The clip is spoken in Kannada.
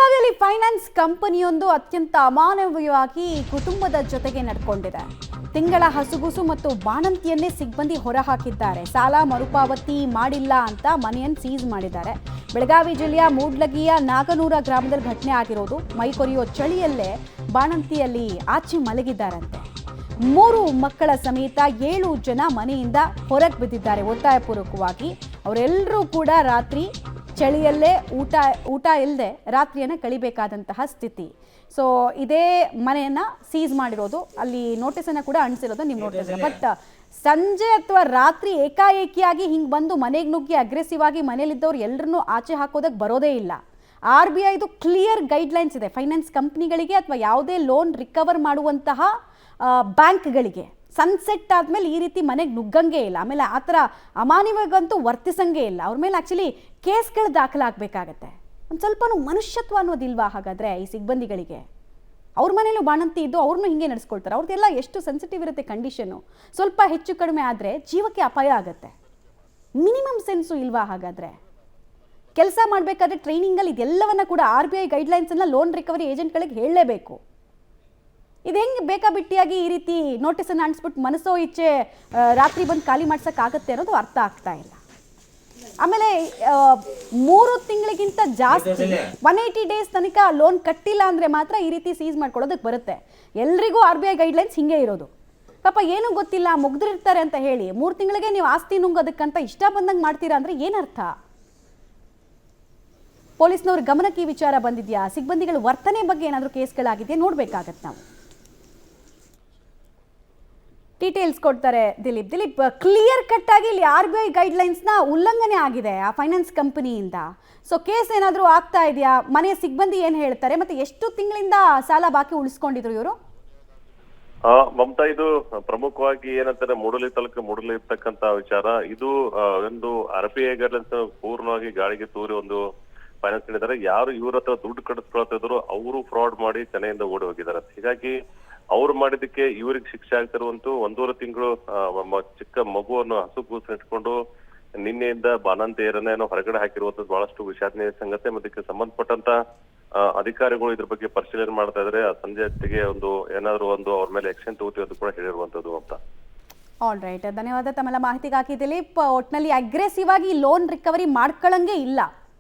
ಬೆಳಗಾವಿಯಲ್ಲಿ ಫೈನಾನ್ಸ್ ಕಂಪನಿಯೊಂದು ಅತ್ಯಂತ ಅಮಾನವೀಯವಾಗಿ ಕುಟುಂಬದ ಜೊತೆಗೆ ನಡ್ಕೊಂಡಿದೆ. ತಿಂಗಳ ಹಸುಗುಸು ಮತ್ತು ಬಾಣಂತಿಯನ್ನೇ ಸಿಬ್ಬಂದಿ ಹೊರಹಾಕಿದ್ದಾರೆ. ಸಾಲ ಮರುಪಾವತಿ ಮಾಡಿಲ್ಲ ಅಂತ ಮನೆಯನ್ನು ಸೀಸ್ ಮಾಡಿದ್ದಾರೆ. ಬೆಳಗಾವಿ ಜಿಲ್ಲೆಯ ಮೂಡ್ಲಗಿಯ ನಾಗನೂರ ಗ್ರಾಮದಲ್ಲಿ ಘಟನೆ ಆಗಿರೋದು. ಮೈ ಕೊರೆಯೋ ಚಳಿಯಲ್ಲೇ ಬಾಣಂತಿಯಲ್ಲಿ ಆಚೆ ಮಲಗಿದ್ದಾರಂತೆ. 3 ಮಕ್ಕಳ ಸಮೇತ 7 ಜನ ಮನೆಯಿಂದ ಹೊರಗೆ ಬಿದ್ದಿದ್ದಾರೆ ಒತ್ತಾಯಪೂರ್ವಕವಾಗಿ. ಅವರೆಲ್ಲರೂ ಕೂಡ ರಾತ್ರಿ ಚಳಿಯಲ್ಲೇ ಊಟ ಇಲ್ಲದೆ ರಾತ್ರಿಯನ್ನು ಕಳಿಬೇಕಾದಂತಹ ಸ್ಥಿತಿ. ಸೊ ಇದೇ ಮನೆಯನ್ನ ಸೀಸ್ ಮಾಡಿರೋದು, ಅಲ್ಲಿ ನೋಟಿಸನ್ನು ಕೂಡ ಅಂಟಿಸಿರೋದು ನೀವು ನೋಡ್ತಿದ್ದೀರಾ. ಬಟ್ ಸಂಜೆ ಅಥವಾ ರಾತ್ರಿ ಏಕಾಏಕಿಯಾಗಿ ಹಿಂಗೆ ಬಂದು ಮನೆಗೆ ನುಗ್ಗಿ ಅಗ್ರೆಸಿವ್ ಆಗಿ ಮನೇಲಿದ್ದವ್ರು ಎಲ್ಲರನ್ನೂ ಆಚೆ ಹಾಕೋದಕ್ಕೆ ಬರೋದೇ ಇಲ್ಲ. RBIದು ಕ್ಲಿಯರ್ ಗೈಡ್ಲೈನ್ಸ್ ಇದೆ ಫೈನಾನ್ಸ್ ಕಂಪ್ನಿಗಳಿಗೆ ಅಥವಾ ಯಾವುದೇ ಲೋನ್ ರಿಕವರ್ ಮಾಡುವಂತಹ ಬ್ಯಾಂಕ್ಗಳಿಗೆ. ಸನ್ಸೆಟ್ ಆದಮೇಲೆ ಈ ರೀತಿ ಮನೆಗೆ ನುಗ್ಗಂಗೆ ಇಲ್ಲ. ಆಮೇಲೆ ಆ ಥರ ಅಮಾನವೀಯಗಂತೂ ವರ್ತಿಸಂಗೆ ಇಲ್ಲ. ಅವ್ರ ಮೇಲೆ ಆ್ಯಕ್ಚುಲಿ ಕೇಸ್ಗಳು ದಾಖಲಾಗಬೇಕಾಗತ್ತೆ. ಒಂದು ಸ್ವಲ್ಪ ಮನುಷ್ಯತ್ವ ಅನ್ನೋದಿಲ್ವಾ ಹಾಗಾದರೆ ಈ ಸಿಬ್ಬಂದಿಗಳಿಗೆ? ಅವ್ರ ಮನೇಲೂ ಬಾಣಂತಿ ಇದ್ದು ಅವ್ರನ್ನೂ ಹಿಂಗೆ ನಡೆಸ್ಕೊಳ್ತಾರೆ. ಅವ್ರದ್ದೆಲ್ಲ ಎಷ್ಟು ಸೆನ್ಸಿಟಿವ್ ಇರುತ್ತೆ ಕಂಡೀಷನ್ನು. ಸ್ವಲ್ಪ ಹೆಚ್ಚು ಕಡಿಮೆ ಆದರೆ ಜೀವಕ್ಕೆ ಅಪಾಯ ಆಗುತ್ತೆ. ಮಿನಿಮಮ್ ಸೆನ್ಸು ಇಲ್ವಾ ಹಾಗಾದರೆ? ಕೆಲಸ ಮಾಡಬೇಕಾದ್ರೆ ಟ್ರೈನಿಂಗಲ್ಲಿ ಇದೆಲ್ಲವನ್ನ ಕೂಡ RBI ಗೈಡ್ಲೈನ್ಸನ್ನು ಲೋನ್ ರಿಕವರಿ ಏಜೆಂಟ್ಗಳಿಗೆ ಹೇಳಲೇಬೇಕು. ಇದು ಹೆಂಗೆ ಬೇಕಾಬಿಟ್ಟಿಯಾಗಿ ಈ ರೀತಿ ನೋಟಿಸನ್ನು ಅಂಟಿಸ್ಬಿಟ್ಟು ಮನಸ್ಸೋ ಇಚ್ಛೆ ರಾತ್ರಿ ಬಂದು ಖಾಲಿ ಮಾಡ್ಸೋಕ್ಕಾಗತ್ತೆ ಅನ್ನೋದು ಅರ್ಥ ಆಗ್ತಾ ಇಲ್ಲ. ಆಮೇಲೆ 3 ತಿಂಗಳಿಗಿಂತ ಜಾಸ್ತಿ 180 ಡೇಸ್ ತನಕ ಲೋನ್ ಕಟ್ಟಿಲ್ಲ ಅಂದರೆ ಮಾತ್ರ ಈ ರೀತಿ ಸೀಸ್ ಮಾಡ್ಕೊಳ್ಳೋದಕ್ಕೆ ಬರುತ್ತೆ. ಎಲ್ರಿಗೂ RBI ಗೈಡ್ಲೈನ್ಸ್ ಹಿಂಗೆ ಇರೋದು. ಪಾಪ ಏನೂ ಗೊತ್ತಿಲ್ಲ ಮುಗ್ದಿರ್ತಾರೆ ಅಂತ ಹೇಳಿ 3 ತಿಂಗಳಿಗೆ ನೀವು ಆಸ್ತಿ ನುಂಗೋದಕ್ಕಂತ ಇಷ್ಟ ಬಂದಂಗೆ ಮಾಡ್ತೀರಾ ಅಂದರೆ ಏನರ್ಥ? ಪೊಲೀಸ್ನವ್ರ ಗಮನಕ್ಕೆ ಈ ವಿಚಾರ ಬಂದಿದೆಯಾ? ಸಿಬ್ಬಂದಿಗಳ ವರ್ತನೆ ಬಗ್ಗೆ ಏನಾದರೂ ಕೇಸ್ಗಳಾಗಿದೆಯಾ ನೋಡ್ಬೇಕಾಗತ್ತೆ ನಾವು. ಡೀಟೇಲ್ಸ್ ಕೊಡ್ತಾರೆ ದಿಲೀಪ್. ಕ್ಲಿಯರ್ ಕಟ್ ಆಗಿ ಇಲ್ಲಿ RBI ಗೈಡ್ಲೈನ್ಸ್ನ ಉಲ್ಲಂಘನೆ ಆಗಿದೆ ಆ ಫೈನಾನ್ಸ್ ಕಂಪನಿಯಿಂದ. ಸೊ ಕೇಸ್ ಏನಾದರೂ ಆಗ್ತಾ ಇದೆಯಾ? ಮನೆಯ ಸಿಬ್ಬಂದಿ ಏನು ಹೇಳ್ತಾರೆ? ಮತ್ತೆ ಎಷ್ಟು ತಿಂಗಳಿಂದ ಸಾಲ ಬಾಕಿ ಉಳಿಸ್ಕೊಂಡಿದ್ರು ಇವರು? ಮಮತಾ, ಇದು ಪ್ರಮುಖವಾಗಿ ಏನಂತಾರೆ ಮೂಡಲಿ ತಾಲೂಕು ಮೂಡಲಿ ಇರ್ತಕ್ಕಂತ ವಿಚಾರ. ಇದು ಒಂದು RBI ಗೈಡ್ಲೈನ್ಸ್ ಪೂರ್ಣವಾಗಿ ಗಾಳಿಗೆ ತೂರಿ ಒಂದು ಫೈನಾನ್ಸ್ ಹೇಳಿದ್ದಾರೆ. ಯಾರು ಇವ್ರ ಹತ್ರ ದುಡ್ಡು ಕಡಿಸ್ಕೊಳ್ತಿದ್ರು ಅವರು ಫ್ರಾಡ್ ಮಾಡಿ ಚೆನ್ನೈಯಿಂದ ಓಡಿ ಹೋಗಿದ್ದಾರೆ. ಹೀಗಾಗಿ ಅವ್ರು ಮಾಡಿದಕ್ಕೆ ಇವ್ರಿಗೆ ಶಿಕ್ಷೆ ಆಗ್ತಿರುವಂತೂ 1.5 ತಿಂಗಳು ಚಿಕ್ಕ ಮಗುವನ್ನು ಹಸುಗೂಸು ಇಟ್ಕೊಂಡು ನಿನ್ನೆಯಿಂದ ಬಾಣಂತಿಯರನ್ನ ಹೊರಗಡೆ ಹಾಕಿರುವಂತದ್ದು ಬಹಳಷ್ಟು ವಿಷಾದನೀಯ ಸಂಗತಿ. ಮತ್ತೆ ಇದಕ್ಕೆ ಸಂಬಂಧಪಟ್ಟಂತ ಅಧಿಕಾರಿಗಳು ಇದ್ರ ಬಗ್ಗೆ ಪರಿಶೀಲನೆ ಮಾಡ್ತಾ ಇದ್ರೆ ಸಂಜೆ ಹೊತ್ತಿಗೆ ಏನಾದ್ರು ಅವ್ರ ಮೇಲೆ ಆಕ್ಷನ್ ತಗೋತೀವಿ ಅಂತ ಕೂಡ ಹೇಳಿರುವಂತದ್ದು ಅಂತ. ಆಲ್ ರೈಟ್, ಧನ್ಯವಾದ ತಮ್ಮೆಲ್ಲ ಮಾಹಿತಿಗಾಗಿ ದಿಲೀಪ್. ಒಟ್ನಲ್ಲಿ ಅಗ್ರೆಸಿವ್ ಆಗಿ ಲೋನ್ ರಿಕವರಿ ಮಾಡ್ಕೊಳ್ಳಂಗೆ ಇಲ್ಲ.